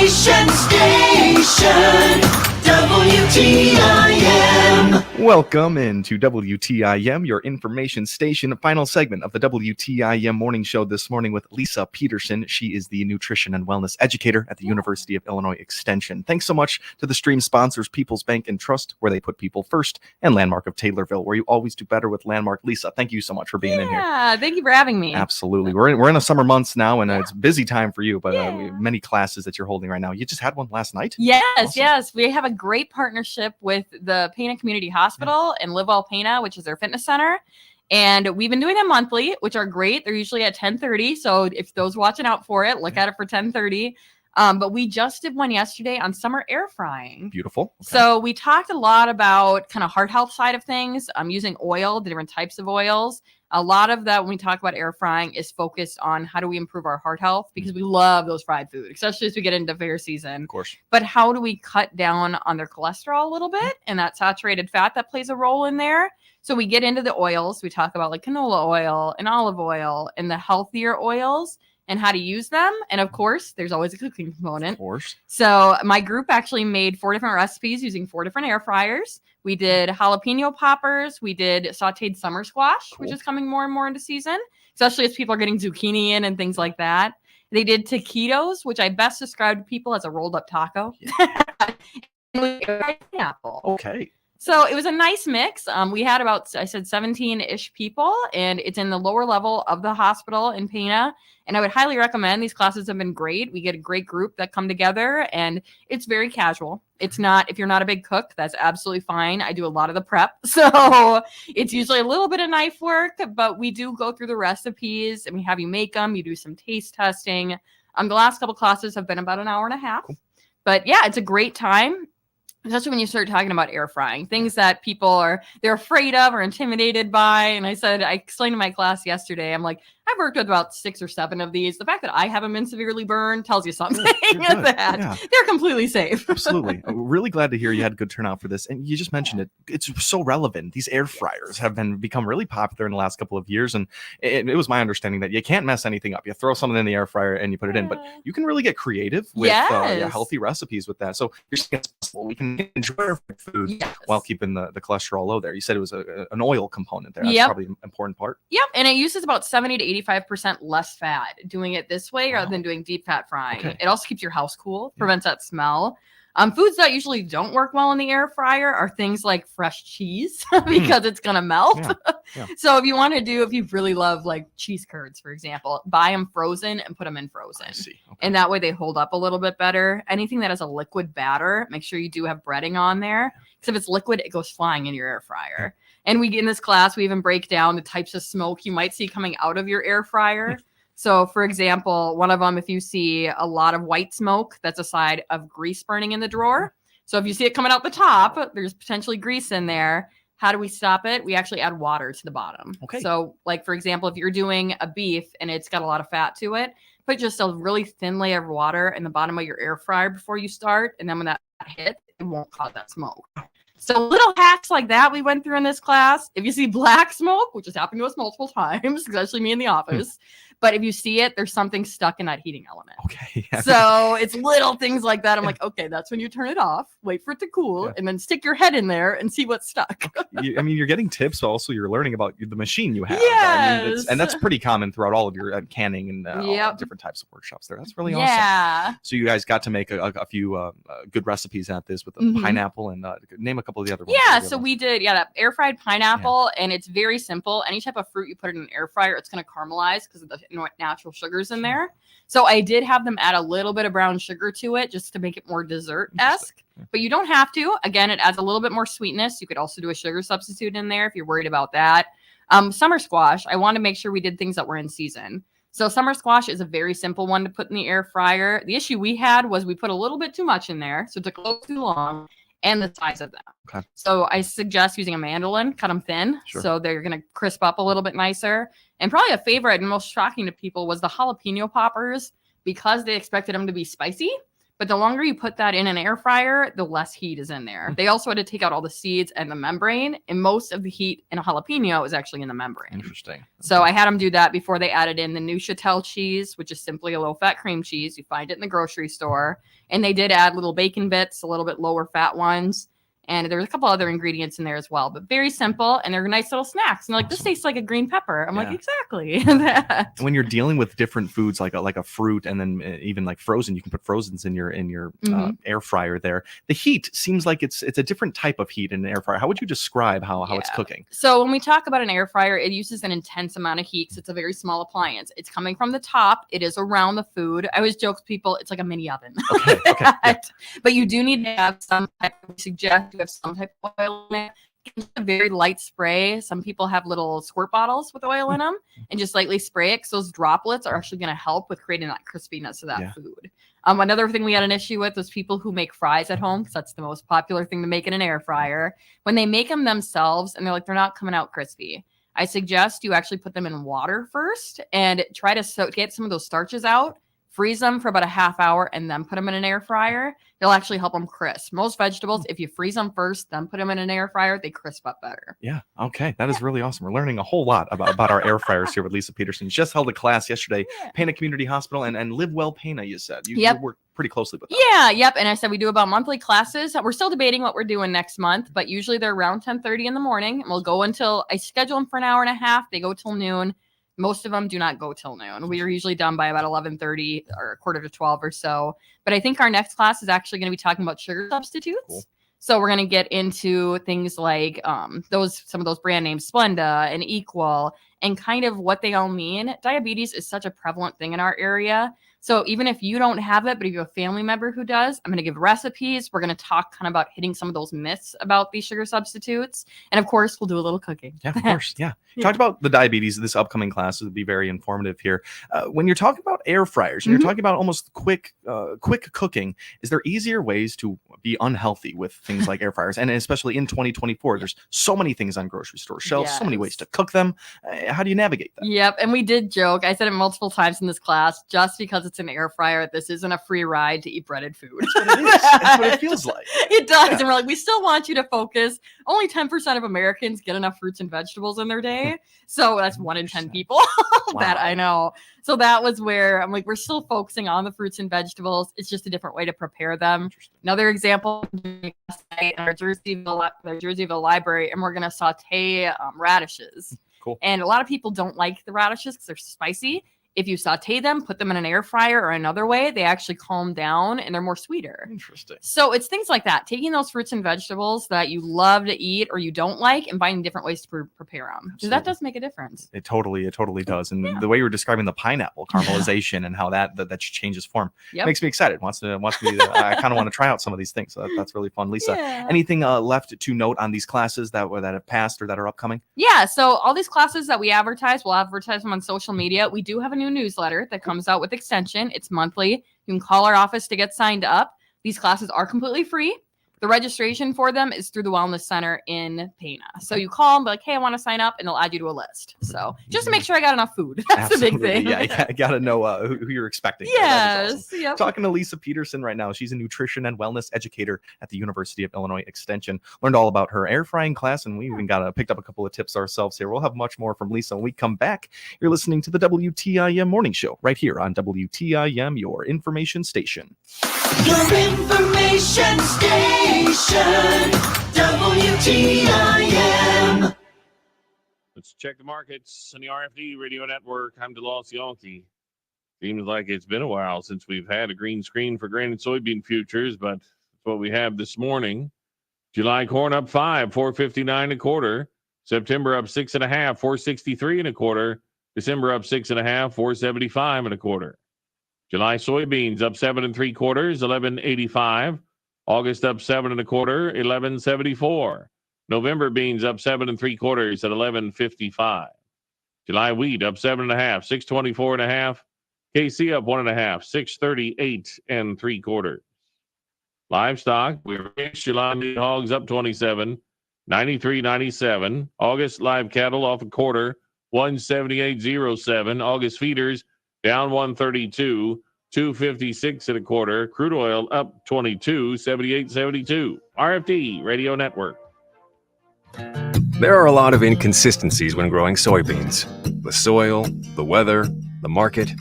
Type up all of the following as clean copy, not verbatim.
Information Station, WTIM. Welcome into WTIM, your information station. Final segment of the WTIM morning show this morning with Lisa Peterson. She is the nutrition and wellness educator at the University of Illinois Extension. Thanks so much to the stream sponsors, People's Bank and Trust, where they put people first, and Landmark of Taylorville, where you always do better with Landmark. Lisa, thank you so much for being in here. Yeah, thank you for having me. Absolutely. We're in a summer months now, and it's a busy time for you, but many classes that you're holding right now. You just had one last night? Yes. We have a great partnership with the Pana Community Hospital and Live Well Pana, which is their fitness center. And we've been doing them monthly, which are great. They're usually at 10:30. So if those watching out for it, look at it for 10:30. But we just did one yesterday on summer air frying. Beautiful. Okay. So we talked a lot about kind of heart health side of things, using oil, the different types of oils. A lot of that when we talk about air frying is focused on how do we improve our heart health, because we love those fried food, especially as we get into fair season. Of course. But how do we cut down on their cholesterol a little bit and that saturated fat that plays a role in there? So we get into the oils. We talk about like canola oil and olive oil and the healthier oils and how to use them. And of course, there's always a cooking component. Of course. So my group actually made 4 different recipes using 4 different air fryers. We did jalapeno poppers. We did sauteed summer squash, which is coming more and more into season, especially as people are getting zucchini in and things like that. They did taquitos, which I best describe to people as a rolled up taco. Pineapple. Okay. So it was a nice mix. We had about, I said 17-ish people, and it's in the lower level of the hospital in Pana. And I would highly recommend. These classes have been great. We get a great group that come together, and it's very casual. It's not, if you're not a big cook, that's absolutely fine. I do a lot of the prep. So it's usually a little bit of knife work, but we do go through the recipes and we have you make them. You do some taste testing. The last couple classes have been about an hour and a half. Cool. But yeah, it's a great time. Especially when you start talking about air frying, things that people they're afraid of or intimidated by. And I explained to my class yesterday, I'm like, I've worked with about 6 or 7 of these. The fact that I haven't been severely burned tells you something that they're completely safe. Absolutely. I'm really glad to hear you had a good turnout for this. And you just mentioned it. It's so relevant. These air fryers have become really popular in the last couple of years. And it was my understanding that you can't mess anything up. You throw something in the air fryer and you put it in. But you can really get creative with healthy recipes with that. So you're saying it's possible. We can enjoy our food while keeping the cholesterol low there. You said it was an oil component there. That's probably an important part. Yep. And it uses about 70 to 85% less fat doing it this way rather than doing deep fat frying. Okay. It also keeps your house cool, prevents that smell. Foods that usually don't work well in the air fryer are things like fresh cheese because it's going to melt. Yeah. So if you really love like cheese curds, for example, buy them frozen and put them in frozen. I see. Okay. And that way they hold up a little bit better. Anything that has a liquid batter, make sure you do have breading on there. Because if it's liquid, it goes flying in your air fryer. And in this class, we even break down the types of smoke you might see coming out of your air fryer. So, for example, one of them, if you see a lot of white smoke, that's a sign of grease burning in the drawer. So if you see it coming out the top, there's potentially grease in there. How do we stop it? We actually add water to the bottom. Okay. So, like, for example, if you're doing a beef and it's got a lot of fat to it, put just a really thin layer of water in the bottom of your air fryer before you start. And then when that hits, it won't cause that smoke. So little hacks like that we went through in this class. If you see black smoke, which has happened to us multiple times, especially me in the office, but if you see it, there's something stuck in that heating element. Okay. Yeah. So it's little things like that. I'm like, okay, that's when you turn it off, wait for it to cool, and then stick your head in there and see what's stuck. I mean, you're getting tips, but also you're learning about the machine you have. Yes. I mean, and that's pretty common throughout all of your canning and all different types of workshops there. That's really awesome. So you guys got to make a few good recipes at this with the pineapple and name a couple of the other ones. Yeah, so we did, that air fried pineapple, and it's very simple. Any type of fruit you put in an air fryer, it's going to caramelize because of the natural sugars in there. So I did have them add a little bit of brown sugar to it just to make it more dessert-esque, but you don't have to. Again, it adds a little bit more sweetness. You could also do a sugar substitute in there if you're worried about that. Summer squash, I want to make sure we did things that were in season. So summer squash is a very simple one to put in the air fryer. The issue we had was we put a little bit too much in there, so it took a little too long. And the size of them. Okay. So I suggest using a mandolin, cut them thin, so they're going to crisp up a little bit nicer. And probably a favorite and most shocking to people was the jalapeno poppers, because they expected them to be spicy. But the longer you put that in an air fryer, the less heat is in there. They also had to take out all the seeds and the membrane, and most of the heat in a jalapeno is actually in the membrane. Interesting. So I had them do that before they added in the Neuchatel cheese, which is simply a low-fat cream cheese. You find it in the grocery store. And they did add little bacon bits, a little bit lower fat ones. And there was a couple other ingredients in there as well, but very simple. And they're nice little snacks. And they're like, this tastes like a green pepper. I'm like, exactly. That. When you're dealing with different foods, like a fruit, and then even like frozen, you can put frozens in your air fryer there. The heat seems like it's a different type of heat in an air fryer. How would you describe how it's cooking? So when we talk about an air fryer, it uses an intense amount of heat because it's a very small appliance. It's coming from the top. It is around the food. I always joke to people, it's like a mini oven. Okay. Yeah. But you do need to have some type of, suggest you have some type of oil in it. It's a very light spray. Some people have little squirt bottles with oil in them and just lightly spray it because those droplets are actually going to help with creating that crispiness of that food. Another thing we had an issue with was people who make fries at home, because that's the most popular thing to make in an air fryer. When they make them themselves and they're not coming out crispy, I suggest you actually put them in water first and try to get some of those starches out. Freeze them for about a half hour and then put them in an air fryer. It'll actually help them crisp. Most vegetables, if you freeze them first, then put them in an air fryer, they crisp up better. Yeah. Okay. That is really awesome. We're learning a whole lot about our air fryers here with Lisa Peterson. Just held a class yesterday, Pana Community Hospital, and Live Well Pana, you said. You work pretty closely with them. Yeah. Yep. And I said we do about monthly classes. We're still debating what we're doing next month, but usually they're around 10:30 in the morning. And we'll go until I schedule them for an hour and a half. They go till noon. Most of them do not go till noon. We are usually done by about 11:30 or a quarter to 12 or so. But I think our next class is actually going to be talking about sugar substitutes. Cool. So we're going to get into things like some of those brand names, Splenda and Equal, and kind of what they all mean. Diabetes is such a prevalent thing in our area. So even if you don't have it, but if you have a family member who does, I'm going to give recipes. We're going to talk kind of about hitting some of those myths about these sugar substitutes. And of course, we'll do a little cooking. Yeah, of course. Yeah. Talked about the diabetes. This upcoming class will be very informative here. When you're talking about air fryers and you're talking about almost quick cooking, is there easier ways to be unhealthy with things like air fryers? And especially in 2024, there's so many things on grocery store shelves, so many ways to cook them. How do you navigate that? Yep. And we did joke. I said it multiple times in this class, just because it's an air fryer, this isn't a free ride to eat breaded food. That's what it is. That's what it feels like. It does. Yeah. And we're like, we still want you to focus. Only 10% of Americans get enough fruits and vegetables in their day. So that's 1 in 10 people. That I know. So that was where I'm like, we're still focusing on the fruits and vegetables. It's just a different way to prepare them. Another example, in our Jerseyville library, and we're going to saute radishes. Cool. And a lot of people don't like the radishes because they're spicy. If you saute them, put them in an air fryer or another way, they actually calm down and they're more sweeter. Interesting. So it's things like that. Taking those fruits and vegetables that you love to eat or you don't like and finding different ways to prepare them. Because that does make a difference. It totally does. And the way you were describing the pineapple caramelization and how that changes form makes me excited. I kind of want to try out some of these things. So that's really fun. Lisa, anything left to note on these classes that have passed or that are upcoming? Yeah. So all these classes that we advertise, we'll advertise them on social media. We do have a new newsletter that comes out with extension. It's monthly. You can call our office to get signed up. These classes are completely free. The registration for them is through the Wellness Center in Pana. So you call and be like, hey, I want to sign up, and they'll add you to a list. So just to make sure I got enough food. That's Absolutely. the big thing. Yeah, you got to know who you're expecting. Yes. Awesome. Yep. Talking to Lisa Peterson right now. She's a nutrition and wellness educator at the University of Illinois Extension. Learned all about her air frying class, and we even picked up a couple of tips ourselves here. We'll have much more from Lisa when we come back. You're listening to the WTIM Morning Show right here on WTIM, your information station. Your information station, WTIM. Let's check the markets on the RFD Radio Network. I'm DeLoss Yankee. Seems like it's been a while since we've had a green screen for grain and soybean futures, but that's what we have this morning. July corn up 5, 4.59 a quarter. September up 6.5, 4.63 a quarter. December up 6.5, 4.75 a quarter. July soybeans up 7 3/4, 11.85. August up 7 1/4, 11.74. November beans up 7 3/4 at 11.55. July wheat up 7.5, 6.24.5. KC up 1.5, 6.38 3/4. Livestock, we're July meat hogs up 27, 93.97. August live cattle off a quarter, 178.07. August feeders down 132, $2.56 and a quarter. Crude oil up 22, 78.72. RFD Radio Network. There are a lot of inconsistencies when growing soybeans. The soil, the weather, the market.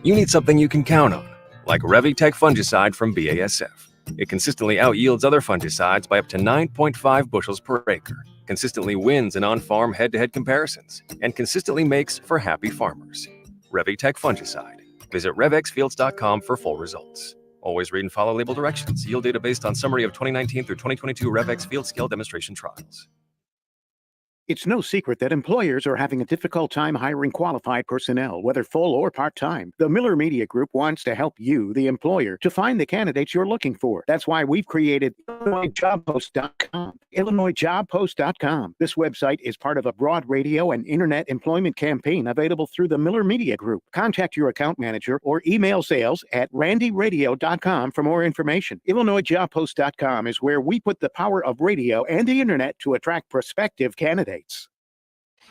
You need something you can count on, like Revitech fungicide from BASF. It consistently outyields other fungicides by up to 9.5 bushels per acre, consistently wins in on-farm head-to-head comparisons, and consistently makes for happy farmers. Revitech fungicide. Visit revxfields.com for full results. Always read and follow label directions. Yield data based on summary of 2019 through 2022 Revex field scale demonstration trials. It's no secret that employers are having a difficult time hiring qualified personnel, whether full or part-time. The Miller Media Group wants to help you, the employer, to find the candidates you're looking for. That's why we've created IllinoisJobPost.com. IllinoisJobPost.com. This website is part of a broad radio and internet employment campaign available through the Miller Media Group. Contact your account manager or email sales@randyradio.com for more information. IllinoisJobPost.com is where we put the power of radio and the internet to attract prospective candidates.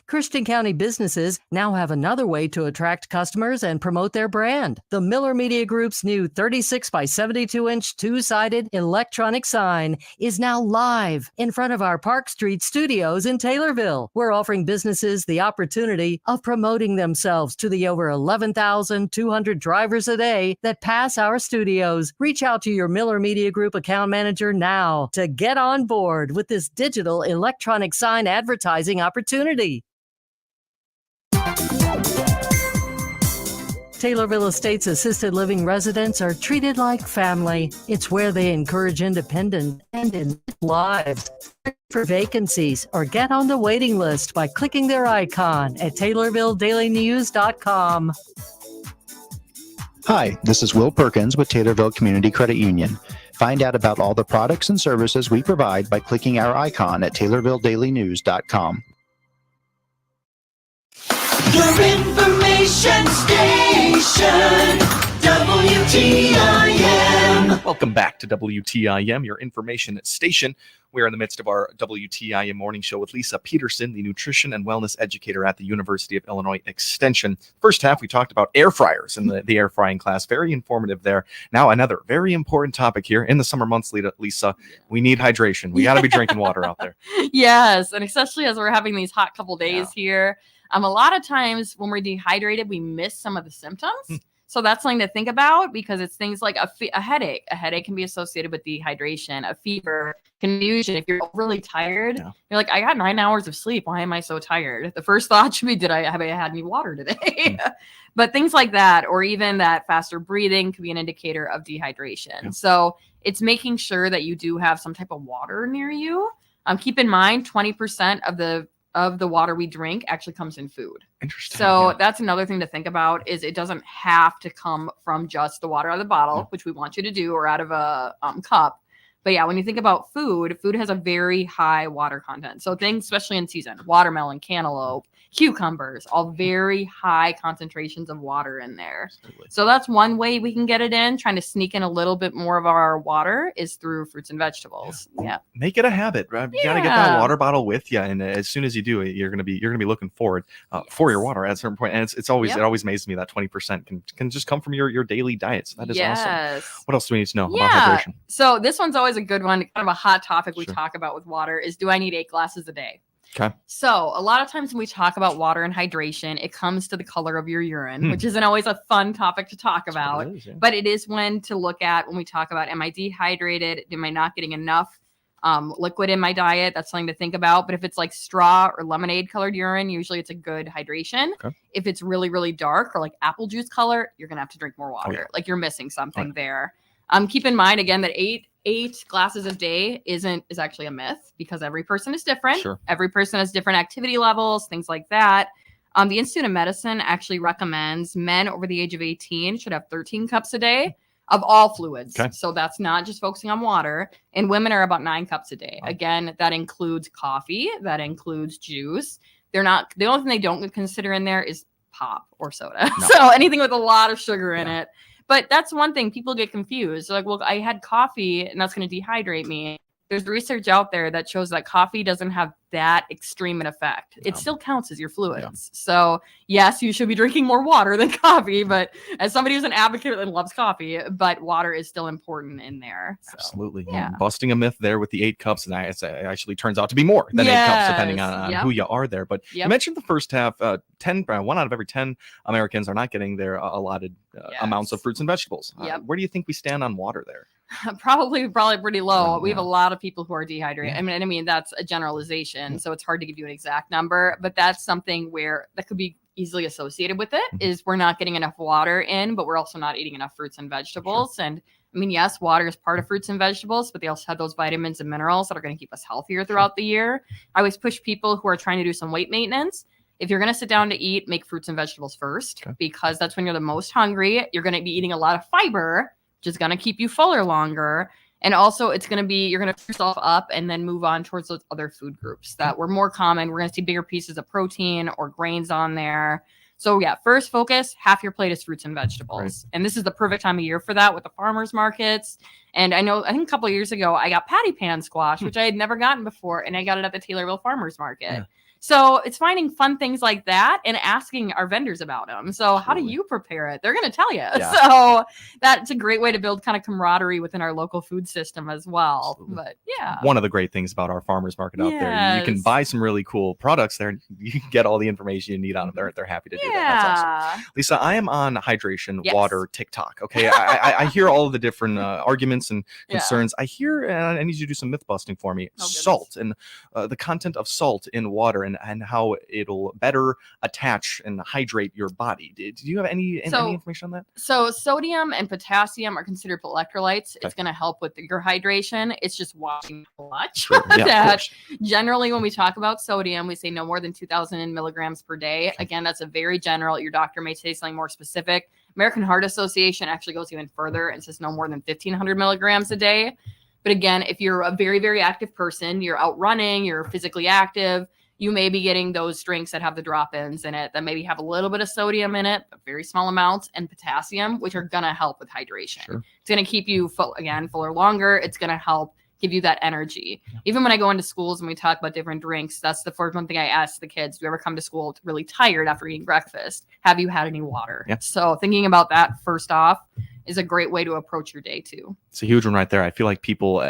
Christian County businesses now have another way to attract customers and promote their brand. The Miller Media Group's new 36 by 72-inch two-sided electronic sign is now live in front of our Park Street studios in Taylorville. We're offering businesses the opportunity of promoting themselves to the over 11,200 drivers a day that pass our studios. Reach out to your Miller Media Group account manager now to get on board with this digital electronic sign advertising opportunity. Taylorville Estates assisted living residents are treated like family. It's where they encourage independent and lives. For vacancies or get on the waiting list by clicking their icon at TaylorvilleDailyNews.com. Hi, this is Will Perkins with Taylorville Community Credit Union. Find out about all the products and services we provide by clicking our icon at TaylorvilleDailyNews.com. Your information station, WTIM. Welcome back to WTIM, your information station. We are in the midst of our WTIM morning show with Lisa Peterson, the nutrition and wellness educator at the University of Illinois Extension. First half, we talked about air fryers in the air frying class. Very informative there. Now, another very important topic here in the summer months, Lisa. We need hydration. We got to be drinking water out there. Yes, and especially as we're having these hot couple days here. A lot of times when we're dehydrated, we miss some of the symptoms. So that's something to think about because it's things like a headache. A headache can be associated with dehydration, a fever, confusion. If you're really tired, you're like, I got 9 hours of sleep. Why am I so tired? The first thought should be, have I had any water today? But things like that, or even that faster breathing could be an indicator of dehydration. So it's making sure that you do have some type of water near you. Keep in mind, 20% of the water we drink actually comes in food. Interesting. So that's another thing to think about is it doesn't have to come from just the water out of the bottle, which we want you to do, or out of a cup. But yeah, when you think about food has a very high water content. So things, especially in season, watermelon, cantaloupe, cucumbers, all very high concentrations of water in there. Absolutely. So that's one way we can get it in. Trying to sneak in a little bit more of our water is through fruits and vegetables. Yeah. Make it a habit, right? You got to get that water bottle with you, and as soon as you do it, you're gonna be looking forward for your water at a certain point. And it always amazes me that 20% can just come from your daily diet. So that is awesome. What else do we need to know about hydration? So this one's always a good one, kind of a hot topic we talk about with water is, do I need 8 glasses a day? Okay. So a lot of times when we talk about water and hydration, it comes to the color of your urine, which isn't always a fun topic to talk about, but it is one to look at when we talk about, am I dehydrated? Am I not getting enough liquid in my diet? That's something to think about. But if it's like straw or lemonade colored urine, usually it's a good hydration. Okay. If it's really, really dark or like apple juice color, you're going to have to drink more water. Like you're missing something there. Keep in mind again that eight glasses a day is actually a myth because every person is different. Sure. Every person has different activity levels, things like that. The Institute of Medicine actually recommends men over the age of 18 should have 13 cups a day of all fluids. Okay. So that's not just focusing on water. And women are about 9 cups a day. Wow. Again, that includes coffee, that includes juice. The only thing they don't consider in there is pop or soda. No. So anything with a lot of sugar in it. But that's one thing people get confused. They're like, well, I had coffee and that's going to dehydrate me. There's research out there that shows that coffee doesn't have that extreme an effect. It still counts as your fluids. So yes, you should be drinking more water than coffee, but as somebody who's an advocate and loves coffee, but water is still important in there. So, Absolutely. yeah. Busting a myth there with the 8 cups, and it actually turns out to be more than 8 cups, depending on who you are there. But you mentioned the first half, 1 out of every 10 Americans are not getting their allotted amounts of fruits and vegetables. Where do you think we stand on water there? Probably pretty low. We have a lot of people who are dehydrated. I mean, that's a generalization, so it's hard to give you an exact number, but that's something where that could be easily associated with it is we're not getting enough water in, but we're also not eating enough fruits and vegetables. And I mean, yes, water is part of fruits and vegetables, but they also have those vitamins and minerals that are going to keep us healthier throughout the year. I always push people who are trying to do some weight maintenance. If you're going to sit down to eat, make fruits and vegetables first, because that's when you're the most hungry. You're going to be eating a lot of fiber, which is going to keep you fuller longer. And also it's going to be, you're going to fill yourself up and then move on towards those other food groups that were more common. We're going to see bigger pieces of protein or grains on there. So yeah, first focus, half your plate is fruits and vegetables. And this is the perfect time of year for that with the farmers markets. And I think a couple of years ago, I got patty pan squash, which I had never gotten before. And I got it at the Taylorville Farmers Market. So it's finding fun things like that and asking our vendors about them. So how do you prepare it? They're going to tell you. So that's a great way to build kind of camaraderie within our local food system as well. But one of the great things about our farmers market out there, you can buy some really cool products there. You can get all the information you need on them. They're happy to do that. That's awesome. Lisa, I am on hydration, water, TikTok. Okay. I hear all of the different arguments and concerns. I hear, and I need you to do some myth busting for me. Salt and the content of salt in water and how it'll better attach and hydrate your body. Do you have any information on that? So sodium and potassium are considered electrolytes. It's going to help with your hydration. It's just watching too much. That generally when we talk about sodium, we say no more than 2,000 milligrams per day. Again, that's a very general. Your doctor may say something more specific. American Heart Association actually goes even further and says no more than 1,500 milligrams a day. But again, if you're a very, very active person, you're out running, you're physically active, you may be getting those drinks that have the drop-ins in it that maybe have a little bit of sodium in it, but very small amounts, and potassium, which are going to help with hydration. It's going to keep you fuller longer. It's going to help give you that energy. Even when I go into schools and we talk about different drinks, that's the first one thing I ask the kids. Do you ever come to school really tired after eating breakfast? Have you had any water? So thinking about that first off is a great way to approach your day too. It's a huge one right there. I feel like people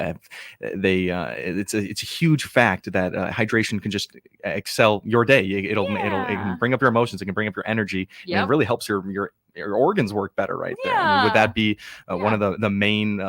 it's a huge fact that hydration can just excel your day. It can bring up your emotions. It can bring up your energy. And it really helps your organs work better right there. I mean, would that be one of the main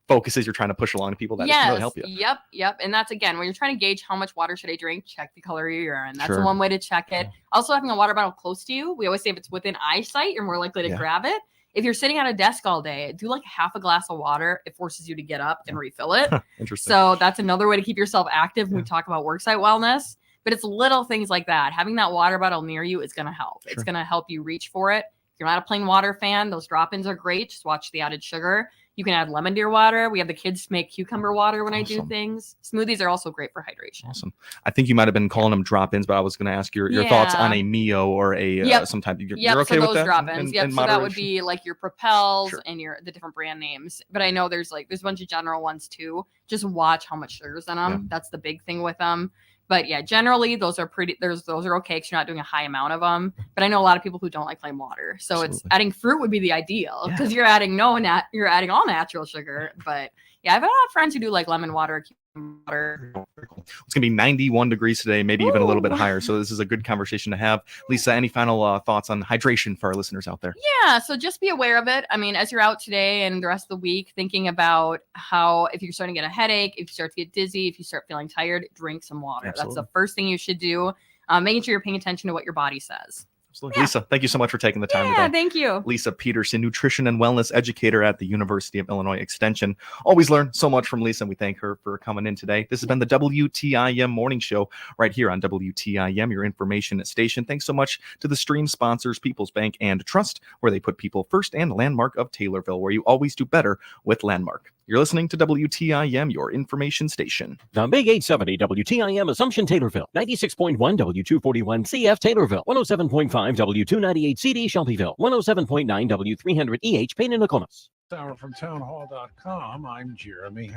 focuses you're trying to push along to people that can really help you? Yep. And that's, again, when you're trying to gauge how much water should I drink, check the color of your urine. That's one way to check it. Also, having a water bottle close to you, we always say if it's within eyesight, you're more likely to grab it. If you're sitting at a desk all day, do like half a glass of water. It forces you to get up and refill it. Interesting. So that's another way to keep yourself active when we talk about worksite wellness. But it's little things like that. Having that water bottle near you is going to help. It's going to help you reach for it. If you're not a plain water fan, those drop-ins are great. Just watch the added sugar. You can add lemon to your water. We have the kids make cucumber water when I do things. Smoothies are also great for hydration. Awesome. I think you might have been calling them drop-ins, but I was going to ask your thoughts on a Mio or a some type. You're okay with that? Drop-ins. So that would be like your Propels and the different brand names. But I know there's a bunch of general ones too. Just watch how much sugar's in them. That's the big thing with them. But yeah, generally those are okay because you're not doing a high amount of them. But I know a lot of people who don't like plain water. So it's adding fruit would be the ideal because you're adding all natural sugar. But yeah, I've had a lot of friends who do like lemon water, water. It's going to be 91 degrees today, maybe even a little bit higher. So this is a good conversation to have. Lisa, any final thoughts on hydration for our listeners out there? Yeah, so just be aware of it. I mean, as you're out today and the rest of the week, thinking about how if you're starting to get a headache, if you start to get dizzy, if you start feeling tired, drink some water. Absolutely. That's the first thing you should do. Making sure you're paying attention to what your body says. Absolutely. Lisa, thank you so much for taking the time today. Thank you. Lisa Peterson, nutrition and wellness educator at the University of Illinois Extension. Always learn so much from Lisa, and we thank her for coming in today. This has been the WTIM Morning Show right here on WTIM, your information station. Thanks so much to the stream sponsors, People's Bank and Trust, where they put people first, and Landmark of Taylorville, where you always do better with Landmark. You're listening to WTIM, your information station. The Big 870 WTIM Assumption Taylorville, 96.1 W241 CF Taylorville, 107.5 W298 CD Shelbyville, 107.9 W300 EH Payne and Nokomis. From townhall.com, I'm Jeremy.